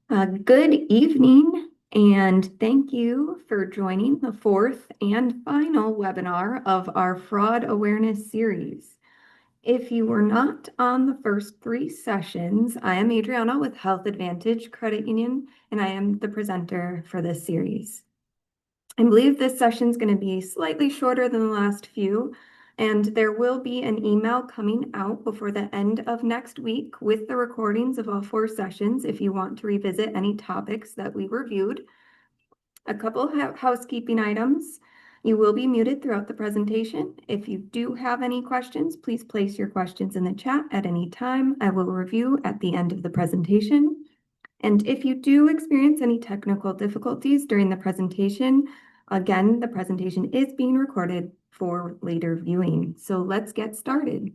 Good evening, and thank you for joining the fourth and final webinar of our Fraud Awareness series. If you were not on the first three sessions, I am Adriana with Health Advantage Credit Union, and I am the presenter for this series. I believe this session is going to be slightly shorter than the last few, and there will be an email coming out before the end of next week with the recordings of all four sessions if you want to revisit any topics that we reviewed. A couple of housekeeping items. You will be muted throughout the presentation. If you do have any questions, please place your questions in the chat at any time. I will review at the end of the presentation. And if you do experience any technical difficulties during the presentation, again, the presentation is being recorded for later viewing. So let's get started.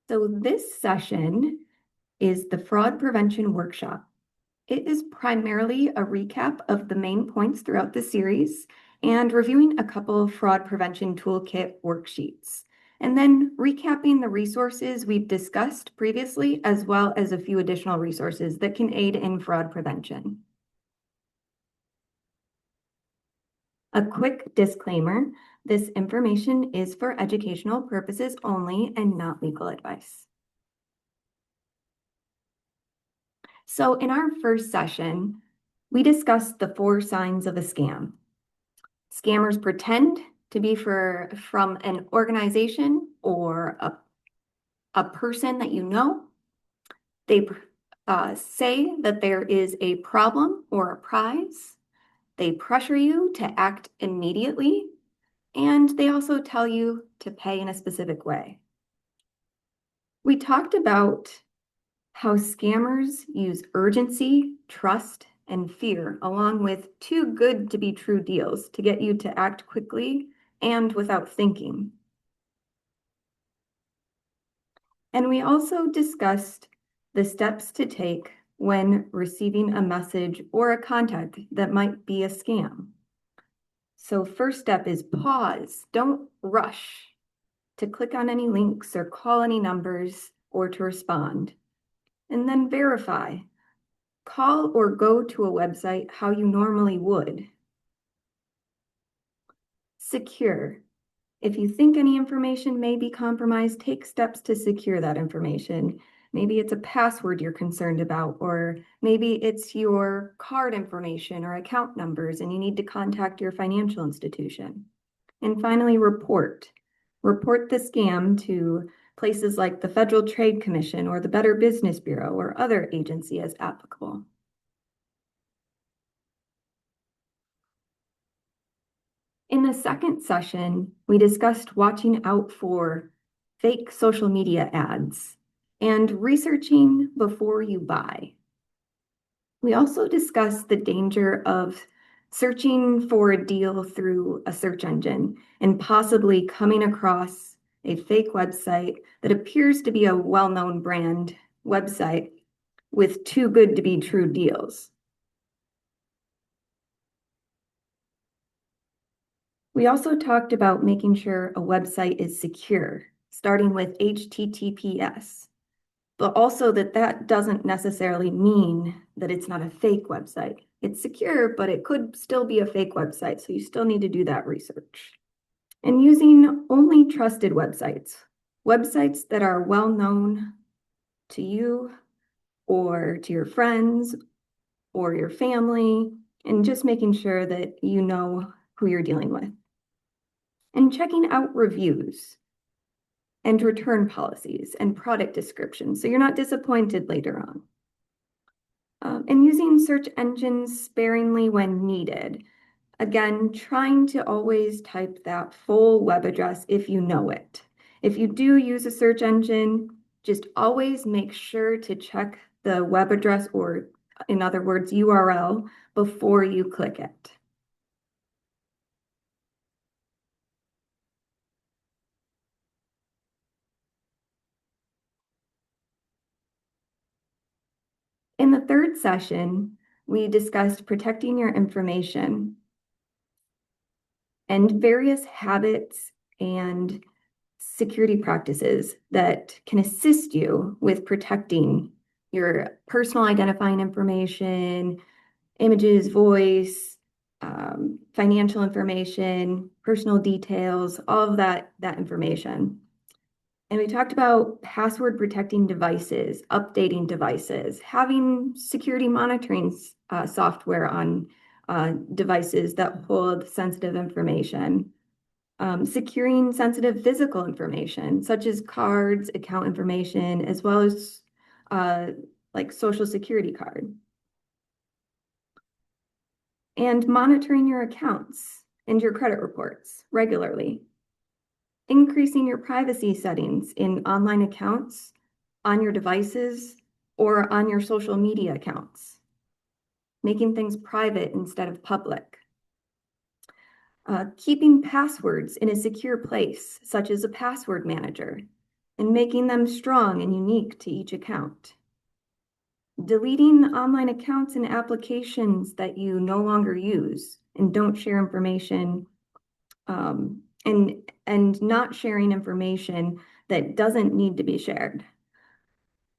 So this session is the Fraud Prevention Workshop. It is primarily a recap of the main points throughout the series and reviewing a couple of fraud prevention toolkit worksheets, and then recapping the resources we've discussed previously, as well as a few additional resources that can aid in fraud prevention. A quick disclaimer, this information is for educational purposes only and not legal advice. So in our first session, we discussed the 4 signs of a scam. Scammers pretend to be from an organization or a person that you know. They say that there is a problem or a prize. They pressure you to act immediately, and they also tell you to pay in a specific way. We talked about how scammers use urgency, trust, and fear, along with too good to be true deals to get you to act quickly and without thinking. And we also discussed the steps to take when receiving a message or a contact that might be a scam. So first step is pause. Don't rush to click on any links or call any numbers or to respond. And then verify. Call or go to a website how you normally would. Secure. If you think any information may be compromised, take steps to secure that information. Maybe it's a password you're concerned about, or maybe it's your card information or account numbers and you need to contact your financial institution. And finally, report. Report the scam to places like the Federal Trade Commission or the Better Business Bureau or other agency as applicable. In the second session, we discussed watching out for fake social media ads and researching before you buy. We also discussed the danger of searching for a deal through a search engine and possibly coming across a fake website that appears to be a well-known brand website with too good to be true deals. We also talked about making sure a website is secure, starting with HTTPS, but also that doesn't necessarily mean that it's not a fake website. It's secure, but it could still be a fake website, so you still need to do that research. And using only trusted websites, websites that are well known to you or to your friends or your family, and just making sure that you know who you're dealing with. And checking out reviews and return policies and product descriptions so you're not disappointed later on. And using search engines sparingly when needed. Again, trying to always type that full web address if you know it. If you do use a search engine, just always make sure to check the web address, or in other words, URL, before you click it. In the third session, we discussed protecting your information. and various habits and security practices that can assist you with protecting your personal identifying information, images, voice, financial information, personal details, all of that information. And we talked about password protecting devices, updating devices, having security monitoring software on devices that hold sensitive information, securing sensitive physical information, such as cards, account information, as well as like social security card, and monitoring your accounts and your credit reports regularly, increasing your privacy settings in online accounts, on your devices, or on your social media accounts, making things private instead of public. Keeping passwords in a secure place, such as a password manager, and making them strong and unique to each account. Deleting online accounts and applications that you no longer use and don't share information, and not sharing information that doesn't need to be shared.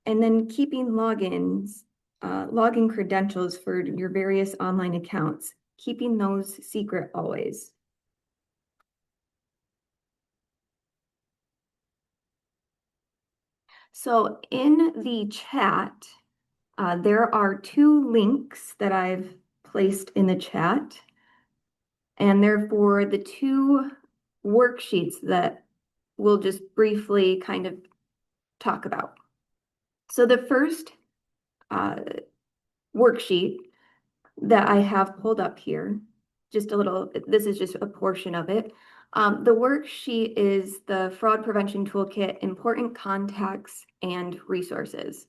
And then keeping logins, login credentials for your various online accounts, keeping those secret always. So in the chat, there are 2 links that I've placed in the chat, and they're for the 2 worksheets that we'll just briefly kind of talk about. So the first worksheet that I have pulled up here, just a little, this is just a portion of it. The worksheet is the Fraud Prevention Toolkit, Important Contacts and Resources.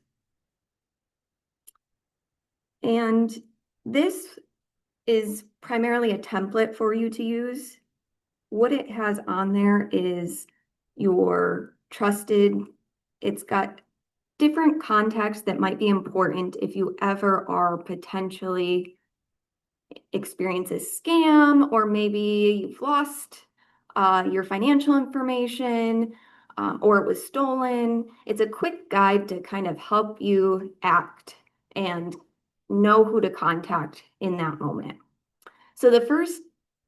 And this is primarily a template for you to use. What it has on there is your trusted, it's got different contacts that might be important if you ever are potentially experience a scam, or maybe you've lost your financial information, or it was stolen. It's a quick guide to kind of help you act and know who to contact in that moment. So the first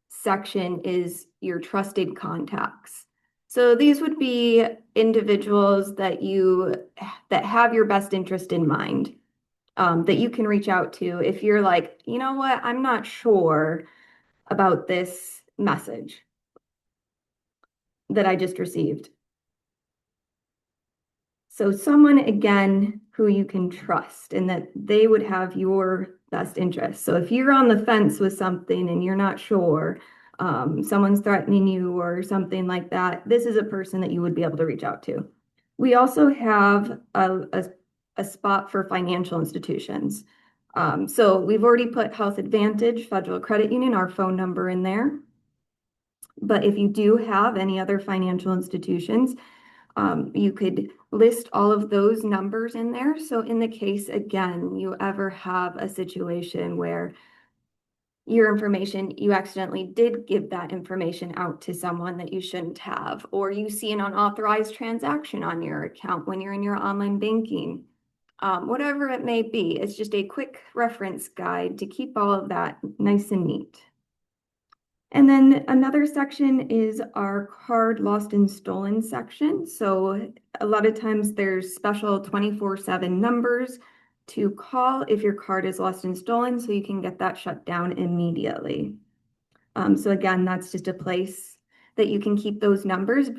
section is your trusted contacts. So these would be individuals that have your best interest in mind, that you can reach out to if you're like, you know what, I'm not sure about this message that I just received. So someone, again, who you can trust and that they would have your best interest. So if you're on the fence with something and you're not sure, someone's threatening you or something like that, this is a person that you would be able to reach out to. We also have a spot for financial institutions. So we've already put Health Advantage, Federal Credit Union, our phone number in there. But if you do have any other financial institutions, you could list all of those numbers in there. So in the case, again, you ever have a situation where your information, you accidentally did give that information out to someone that you shouldn't have, or you see an unauthorized transaction on your account when you're in your online banking, whatever it may be, it's just a quick reference guide to keep all of that nice and neat. And then another section is our card lost and stolen section. So a lot of times there's special 24/7 numbers to call if your card is lost and stolen, so you can get that shut down immediately. So again, that's just a place that you can keep those numbers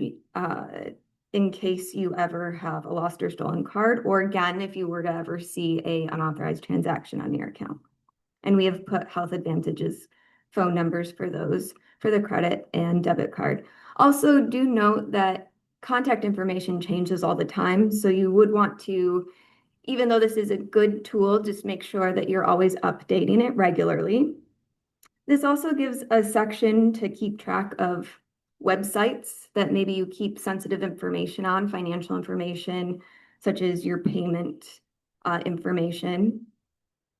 in case you ever have a lost or stolen card, or again, if you were to ever see a unauthorized transaction on your account. And we have put Health Advantage's phone numbers for those, for the credit and debit card. Also, do note that contact information changes all the time. So you would want to, even though this is a good tool, just make sure that you're always updating it regularly. This also gives a section to keep track of websites that maybe you keep sensitive information on, financial information, such as your payment information,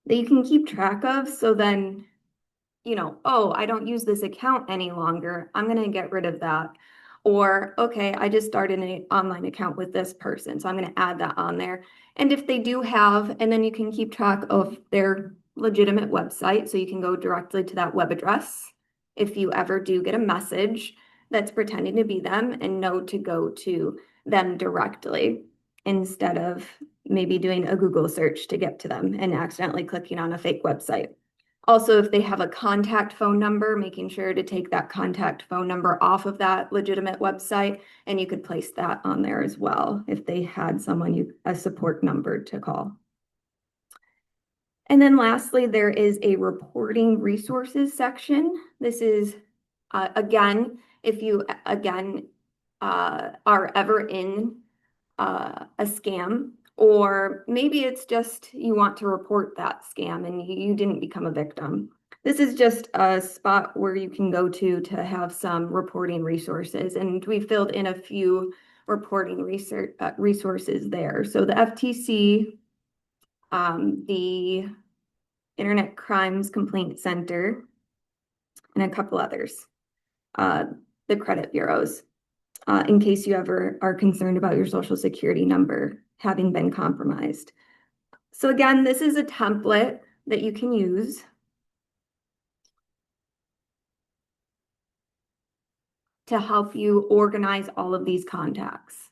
that you can keep track of. So then oh, I don't use this account any longer. I'm going to get rid of that. Or, okay, I just started an online account with this person, so I'm going to add that on there. And if they do have, and then you can keep track of their legitimate website, so you can go directly to that web address if you ever do get a message that's pretending to be them and know to go to them directly instead of maybe doing a Google search to get to them and accidentally clicking on a fake website. Also, if they have a contact phone number, making sure to take that contact phone number off of that legitimate website, and you could place that on there as well if they had a support number to call. And then lastly, there is a reporting resources section. This is, again, if you, again, are ever in a scam, or maybe it's just you want to report that scam and you didn't become a victim. This is just a spot where you can go to have some reporting resources, and we filled in a few reporting resources there. So the FTC, the Internet Crimes Complaint Center, and a couple others, uh, the credit bureaus. In case you ever are concerned about your social security number having been compromised. So again, this is a template that you can use to help you organize all of these contacts.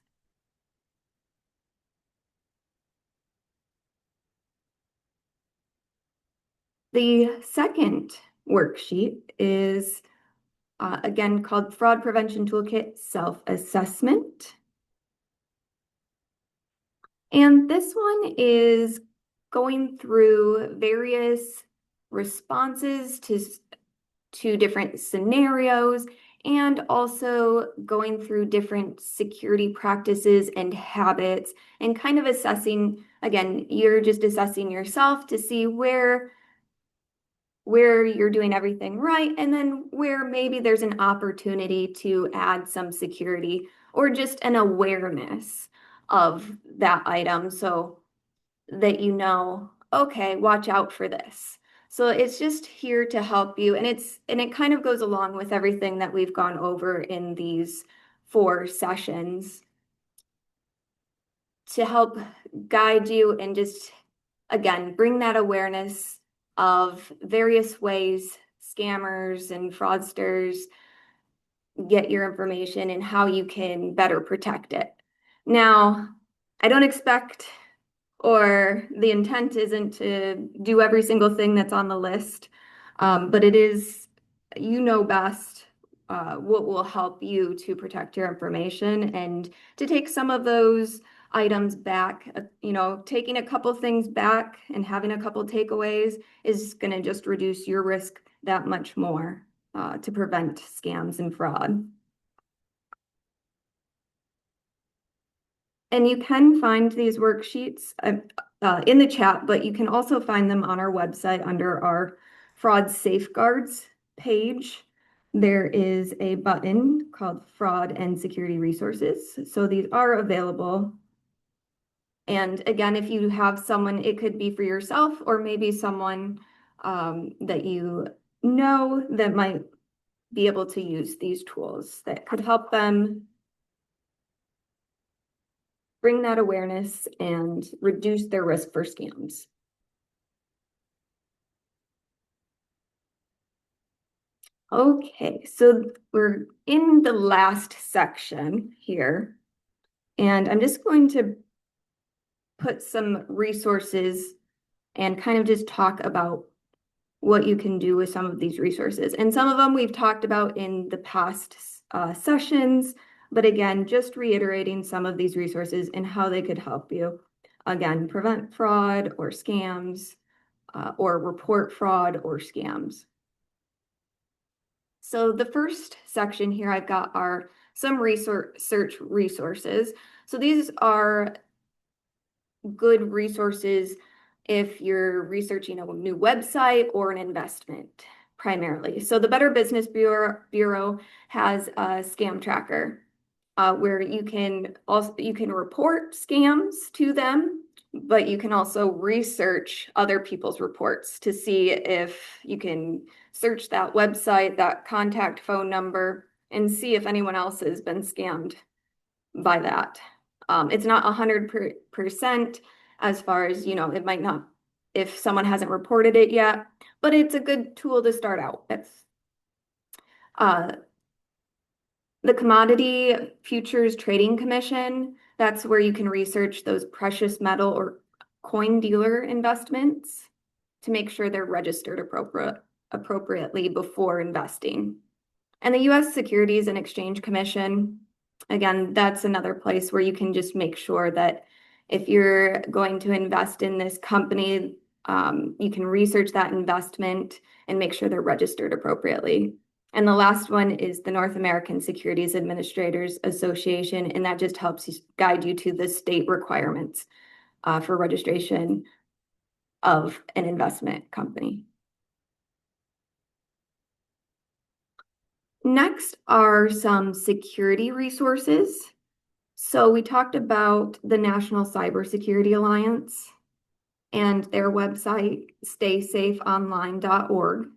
The second worksheet is again called Fraud Prevention Toolkit Self-Assessment. And this one is going through various responses to different scenarios, and also going through different security practices and habits, and kind of assessing, again, you're just assessing yourself to see where you're doing everything right, and then where maybe there's an opportunity to add some security or just an awareness of that item so that okay, watch out for this. So it's just here to help you, and it kind of goes along with everything that we've gone over in these 4 sessions to help guide you and just, again, bring that awareness of various ways scammers and fraudsters get your information and how you can better protect it. Now, I don't expect, or the intent isn't to do every single thing that's on the list, but it is, best what will help you to protect your information and to take some of those items back. Taking a couple things back and having a couple takeaways is going to just reduce your risk that much more to prevent scams and fraud. And you can find these worksheets in the chat, but you can also find them on our website under our fraud safeguards page. There is a button called Fraud and Security Resources. So these are available. And again, if you have someone, it could be for yourself or maybe someone that you know that might be able to use these tools that could help them bring that awareness and reduce their risk for scams. Okay, so we're in the last section here, and I'm just going to put some resources and kind of just talk about what you can do with some of these resources. And some of them we've talked about in the past sessions, but again, just reiterating some of these resources and how they could help you. Again, prevent fraud or scams, or report fraud or scams. So the first section here I've got are some search resources. So these are good resources if you're researching a new website or an investment primarily. So the Better Business Bureau has a scam tracker where you can report scams to them, but you can also research other people's reports to see if you can search that website, that contact phone number, and see if anyone else has been scammed by that. It's not 100% as far as, it might not, if someone hasn't reported it yet, but it's a good tool to start out with. The Commodity Futures Trading Commission, that's where you can research those precious metal or coin dealer investments to make sure they're registered appropriately before investing. And the U.S. Securities and Exchange Commission, again, that's another place where you can just make sure that if you're going to invest in this company, you can research that investment and make sure they're registered appropriately. And the last one is the North American Securities Administrators Association, and that just helps guide you to the state requirements for registration of an investment company. Next are some security resources. So we talked about the National Cybersecurity Alliance and their website, staysafeonline.org.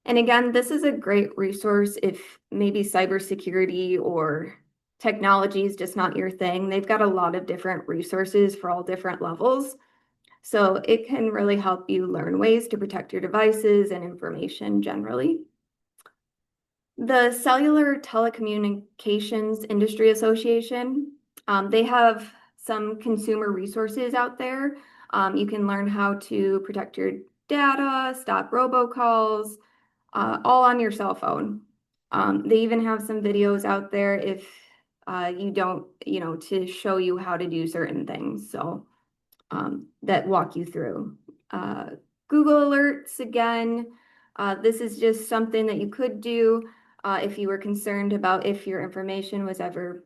And again, this is a great resource if maybe cybersecurity or technology is just not your thing. They've got a lot of different resources for all different levels. So it can really help you learn ways to protect your devices and information generally. The Cellular Telecommunications Industry Association, they have some consumer resources out there. You can learn how to protect your data, stop robocalls, all on your cell phone. They even have some videos out there if you don't, to show you how to do certain things. So that walk you through. Google Alerts, again, this is just something that you could do if you were concerned about if your information was ever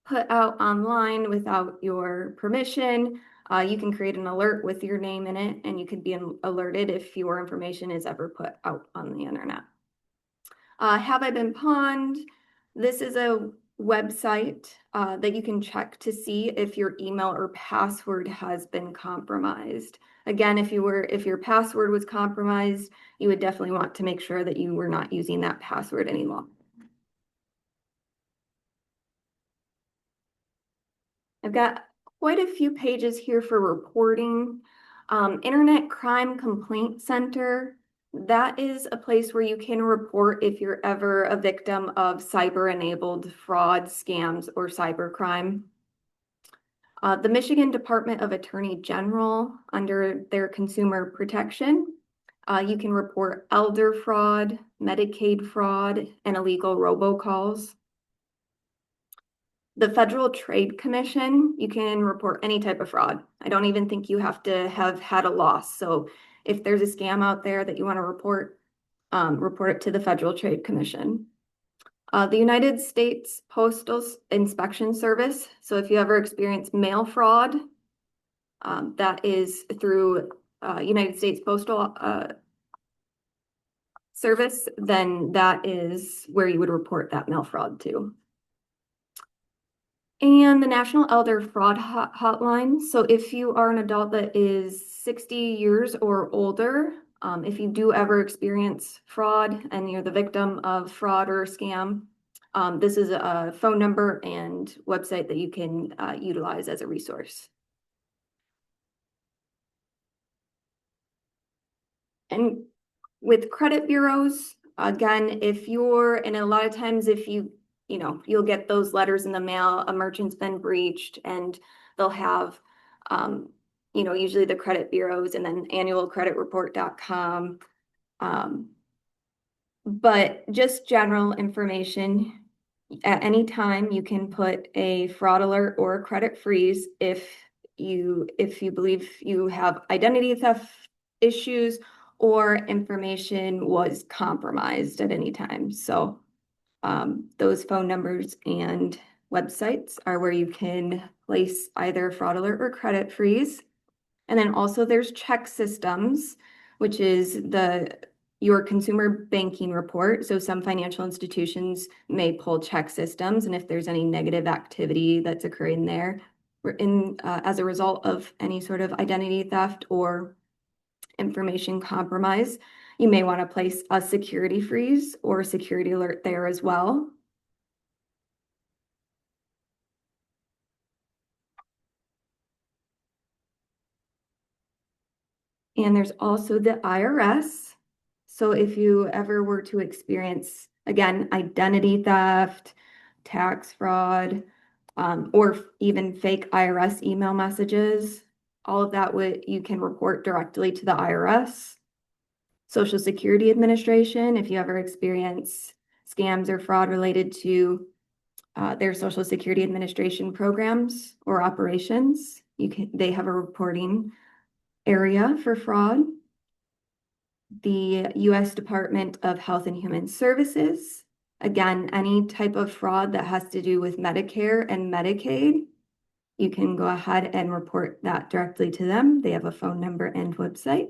put out online without your permission. You can create an alert with your name in it, and you could be alerted if your information is ever put out on the internet. Have I been pawned? This is a website that you can check to see if your email or password has been compromised. Again, if your password was compromised, you would definitely want to make sure that you were not using that password any longer. I've got quite a few pages here for reporting. Internet Crime Complaint Center, that is a place where you can report if you're ever a victim of cyber-enabled fraud, scams, or cybercrime. The Michigan Department of Attorney General, under their consumer protection, you can report elder fraud, Medicaid fraud, and illegal robocalls. The Federal Trade Commission, you can report any type of fraud. I don't even think you have to have had a loss. So if there's a scam out there that you want to report it to the Federal Trade Commission. The United States Postal Inspection Service. So if you ever experience mail fraud, that is through United States Postal Service, then that is where you would report that mail fraud to. And the National Elder Fraud Hotline. So if you are an adult that is 60 years or older, if you do ever experience fraud and you're the victim of fraud or scam, this is a phone number and website that you can utilize as a resource. And with credit bureaus, again, and a lot of times if you'll get those letters in the mail, a merchant's been breached, and they'll have, usually the credit bureaus and then annualcreditreport.com. But just general information, at any time you can put a fraud alert or a credit freeze if you believe you have identity theft issues or information was compromised at any time. So those phone numbers and websites are where you can place either fraud alert or credit freeze. And then also there's check systems, which is your consumer banking report. So some financial institutions may pull check systems, and if there's any negative activity that's occurring there as a result of any sort of identity theft or information compromise, You may want to place a security freeze or security alert there as well. And there's also the IRS. So if you ever were to experience, again, identity theft, tax fraud, or even fake IRS email messages, all of that you can report directly to the IRS. Social Security Administration, if you ever experience scams or fraud related to their Social Security Administration programs or operations, they have a reporting area for fraud. The U.S. Department of Health and Human Services, again, any type of fraud that has to do with Medicare and Medicaid, you can go ahead and report that directly to them. They have a phone number and website.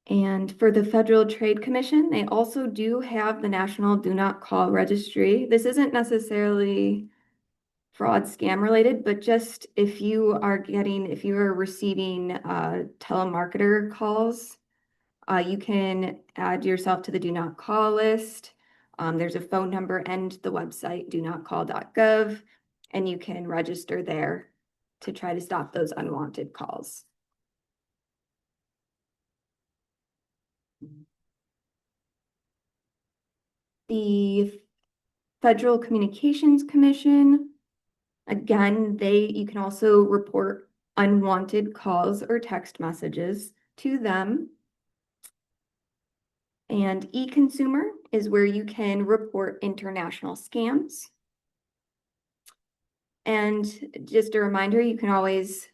And for the Federal Trade Commission, they also do have the National Do Not Call Registry. This isn't necessarily fraud scam related, but just if you are receiving telemarketer calls, you can add yourself to the Do Not Call list. There's a phone number and the website donotcall.gov, and you can register there to try to stop those unwanted calls. The Federal Communications Commission, again, you can also report unwanted calls or text messages to them. And e-consumer is where you can report international scams. And just a reminder, you can always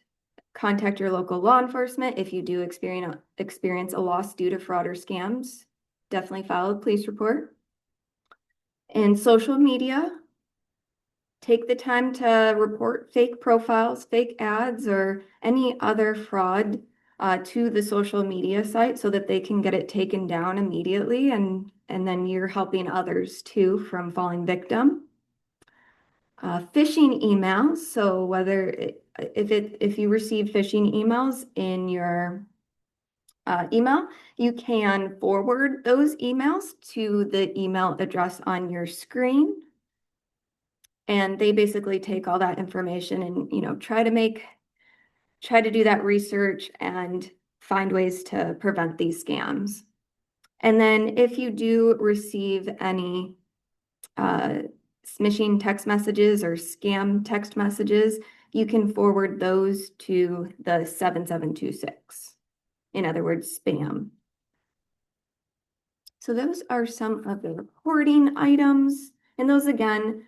contact your local law enforcement if you do experience a loss due to fraud or scams. Definitely file a police report. And social media, take the time to report fake profiles, fake ads, or any other fraud to the social media site so that they can get it taken down immediately, and then you're helping others too from falling victim. Phishing emails, so if you receive phishing emails in your email, you can forward those emails to the email address on your screen. And they basically take all that information and, try to do that research and find ways to prevent these scams. And then if you do receive any smishing text messages or scam text messages, you can forward those to the 7726. In other words, spam. So those are some of the reporting items. And those, again,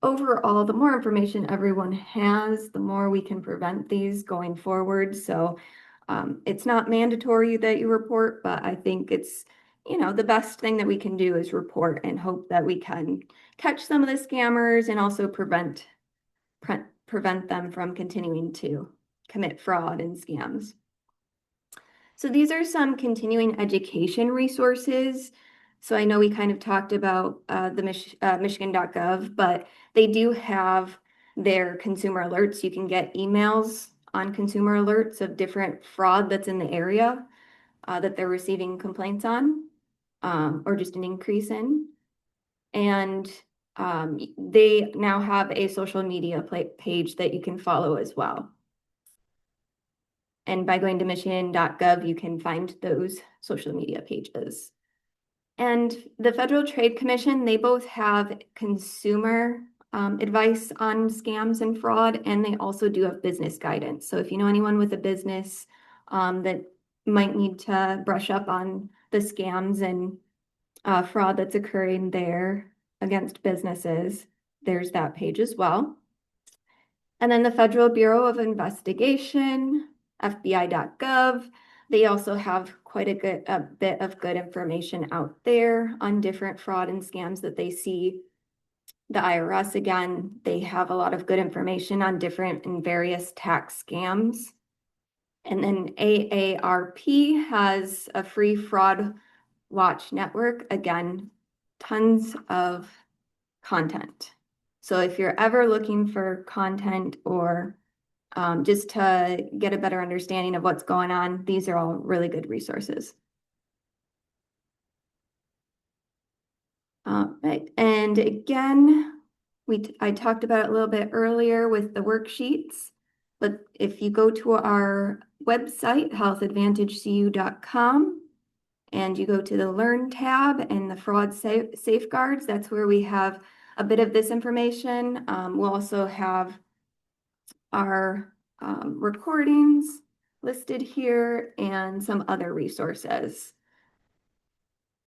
overall, the more information everyone has, the more we can prevent these going forward. So it's not mandatory that you report, but I think it's, the best thing that we can do is report and hope that we can catch some of the scammers and also prevent them from continuing to commit fraud and scams. So these are some continuing education resources. So I know we kind of talked about the Michigan.gov, but they do have their consumer alerts. You can get emails on consumer alerts of different fraud that's in the area that they're receiving complaints on, or just an increase in. And they now have a social media page that you can follow as well. And by going to michigan.gov, you can find those social media pages. And the Federal Trade Commission, they both have consumer advice on scams and fraud, and they also do have business guidance. So if you know anyone with a business that might need to brush up on the scams and fraud that's occurring there against businesses, there's that page as well. And then the Federal Bureau of Investigation, FBI.gov, they also have quite a bit of good information out there on different fraud and scams that they see. The IRS, again, they have a lot of good information on different and various tax scams. And then AARP has a free fraud watch network. Again, tons of content. So if you're ever looking for content or just to get a better understanding of what's going on. These are all really good resources. Right. And again, I talked about it a little bit earlier with the worksheets, but if you go to our website, healthadvantagecu.com, and you go to the Learn tab and the fraud safeguards, that's where we have a bit of this information. We'll also have our recordings listed here and some other resources.